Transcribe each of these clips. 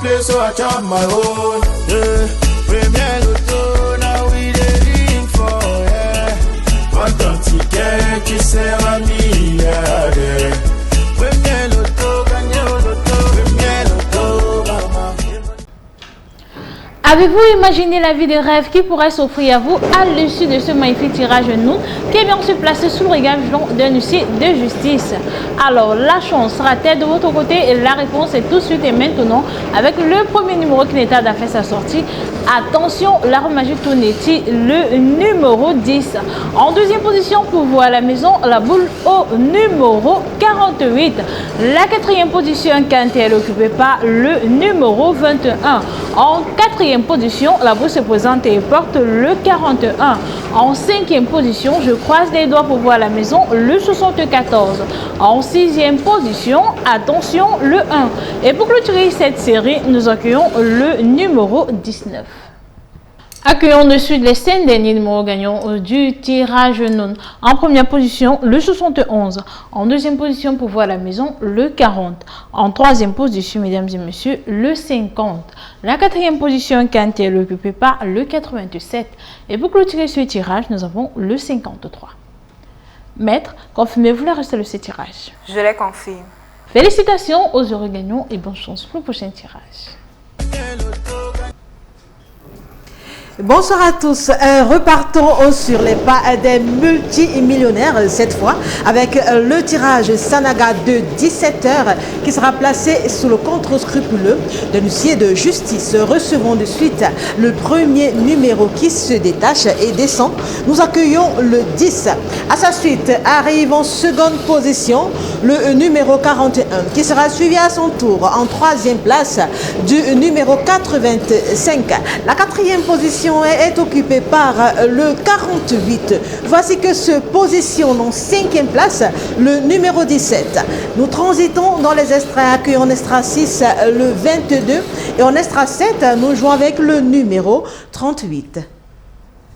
play, so I chop my own. Yeah, premier loto, now we dey for, yeah. What don't you get, qui sert à milliardaire. Premier loto, gagné au loto, premier loto, maman. Avez-vous imaginé la vie de rêve qui pourrait s'offrir à vous à l'issue de ce magnifique tirage nous qui vient se placer sous le regard d'un huissier de justice? Alors, la chance sera-t-elle de votre côté? Et la réponse est tout de suite et maintenant avec le premier numéro qui n'est pas fait sa sortie. Attention, la roue magique Tonetti, le numéro 10. En deuxième position pour vous à la maison, la boule au numéro 48. La quatrième position quand elle est occupée par le numéro 21. En quatrième position, la boule se présente et porte le 41. En cinquième position, je croise les doigts pour voir à la maison le 74. En sixième position, attention, le 1. Et pour clôturer cette série, nous accueillons le numéro 19. Accueillons de suite les 5 derniers numéros gagnants du tirage non. En première position, le 71. En deuxième position, pour voir à la maison, le 40. En troisième position, mesdames et messieurs, le 50. La quatrième position, quand elle est occupée par le 87. Et pour clôturer ce tirage, nous avons le 53. Maître, confirmez-vous le reste de ce tirage? Je les confirme. Félicitations aux heureux gagnants et bonne chance pour le prochain tirage. Bonsoir à tous, repartons sur les pas des multimillionnaires cette fois avec le tirage Sanaga de 17h qui sera placé sous le contrôle scrupuleux de l'huissier de justice. Recevons de suite le premier numéro qui se détache et descend. Nous accueillons le 10. À sa suite arrive en seconde position le numéro 41 qui sera suivi à son tour en troisième place du numéro 85. La quatrième position est occupée par le 48. Voici que se positionne en cinquième place le numéro 17. Nous transitons dans les extraits, accueillons en extra 6 le 22 et en extra 7 nous jouons avec le numéro 38.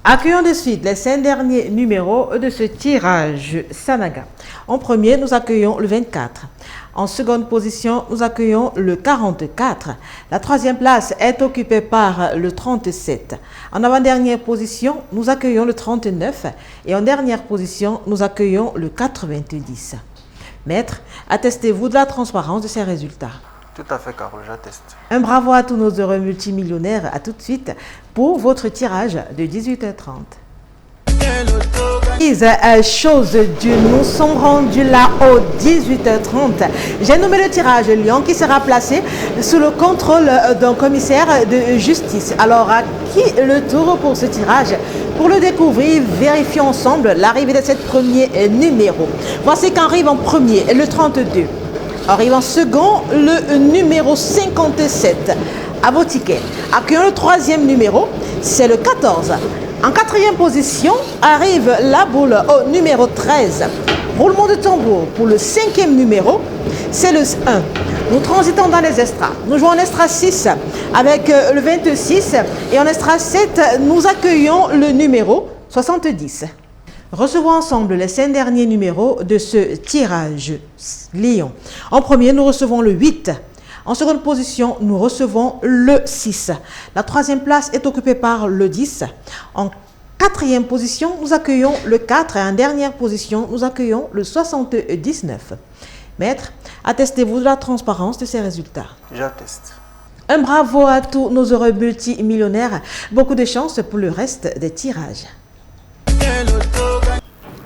Accueillons de suite les 5 derniers numéros de ce tirage Sanaga. En premier, nous accueillons le 24. En seconde position, nous accueillons le 44. La troisième place est occupée par le 37. En avant-dernière position, nous accueillons le 39. Et en dernière position, nous accueillons le 90. Maître, attestez-vous de la transparence de ces résultats? Tout à fait, Carole, j'atteste. Un bravo à tous nos heureux multimillionnaires. À tout de suite pour votre tirage de 18h30. Chose due, nous sommes rendus là au 18h30. J'ai nommé le tirage Lyon qui sera placé sous le contrôle d'un commissaire de justice. Alors, à qui le tour pour ce tirage? Pour le découvrir, vérifions ensemble l'arrivée de ce premier numéro. Voici qu'arrive en premier le 32. Arrive en second le numéro 57. À vos tickets. Accueillons le troisième numéro, c'est le 14. En quatrième position arrive la boule au numéro 13. Roulement de tambour pour le cinquième numéro, c'est le 1. Nous transitons dans les extras. Nous jouons en extra 6 avec le 26 et en extra 7, nous accueillons le numéro 70. Recevons ensemble les 5 derniers numéros de ce tirage Lyon. En premier, nous recevons le 8. En seconde position, nous recevons le 6. La troisième place est occupée par le 10. En quatrième position, nous accueillons le 4. Et en dernière position, nous accueillons le 79. Maître, attestez-vous de la transparence de ces résultats? J'atteste. Un bravo à tous nos heureux multimillionnaires. Beaucoup de chance pour le reste des tirages.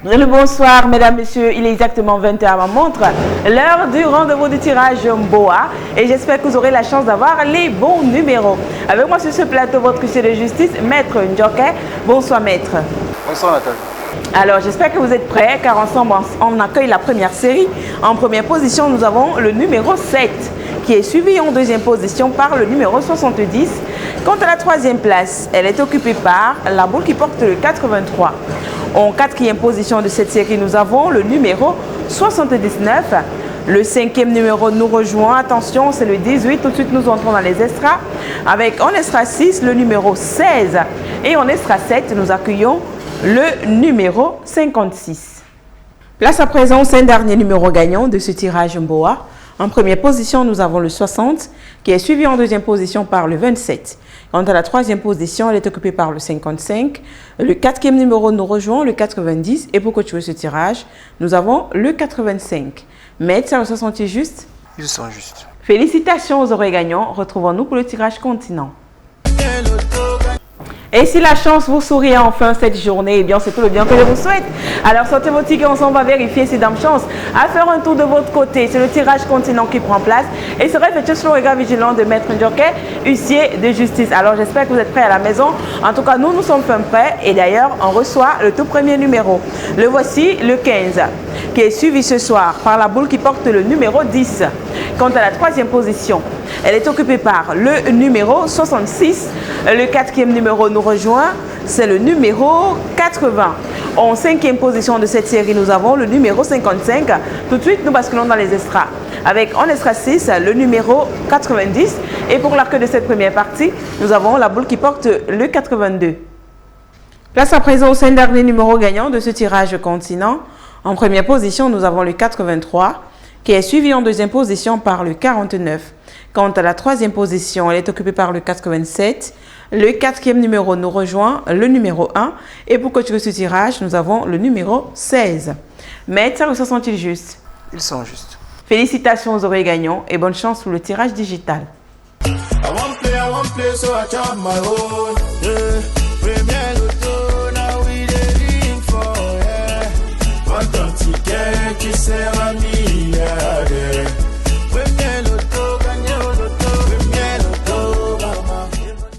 Le bonsoir, mesdames, messieurs, il est exactement 20h à ma montre, l'heure du rendez-vous du tirage Mboa, et j'espère que vous aurez la chance d'avoir les bons numéros. Avec moi sur ce plateau, votre huissier de justice, Maître Ndjoké. Bonsoir, Maître. Bonsoir, Nathalie. Alors, j'espère que vous êtes prêts, car ensemble, on accueille la première série. En première position, nous avons le numéro 7, qui est suivi en deuxième position par le numéro 70. Quant à la troisième place, elle est occupée par la boule qui porte le 83. En quatrième position de cette série, nous avons le numéro 79. Le cinquième numéro nous rejoint. Attention, c'est le 18. Tout de suite, nous entrons dans les extras. Avec en extra 6, le numéro 16. Et en extra 7, nous accueillons le numéro 56. Place à présent aux 5 derniers numéros gagnants de ce tirage Mboa. En première position, nous avons le 60 qui est suivi en deuxième position par le 27. Quant à la troisième position, elle est occupée par le 55. Le quatrième numéro nous rejoint, le 90. Et pour clôturer ce tirage, nous avons le 85. Maître, ça le 60 juste? Ils sont justes. Félicitations aux heureux gagnants. Retrouvons-nous pour le tirage continent. Et si la chance vous sourit enfin cette journée, eh bien c'est tout le bien que je vous souhaite. Alors sortez vos tickets, ensemble, on va vérifier si Dame Chance à faire un tour de votre côté. C'est le tirage continent qui prend place et sera effectué sur le regard vigilant de Maître Ndjoké, huissier de justice. Alors j'espère que vous êtes prêts à la maison. En tout cas, nous sommes prêts et d'ailleurs on reçoit le tout premier numéro. Le voici, le 15, qui est suivi ce soir par la boule qui porte le numéro 10. Quant à la troisième position, elle est occupée par le numéro 66. Le quatrième numéro nous rejoint, c'est le numéro 80. En cinquième position de cette série, nous avons le numéro 55. Tout de suite, nous basculons dans les extras. Avec en extra 6, le numéro 90. Et pour la queue de cette première partie, nous avons la boule qui porte le 82. Place à présent aux 5 derniers numéros gagnants de ce tirage continent. En première position, nous avons le 83, qui est suivi en deuxième position par le 49. Quant à la troisième position, elle est occupée par le 87. Le quatrième numéro nous rejoint, le numéro 1. Et pour clôturer ce tirage, nous avons le numéro 16. Maître, ça se sent-il juste? Ils sont justes. Félicitations aux heureux gagnants et bonne chance pour le tirage digital. I want play, so I chop my own. Yeah.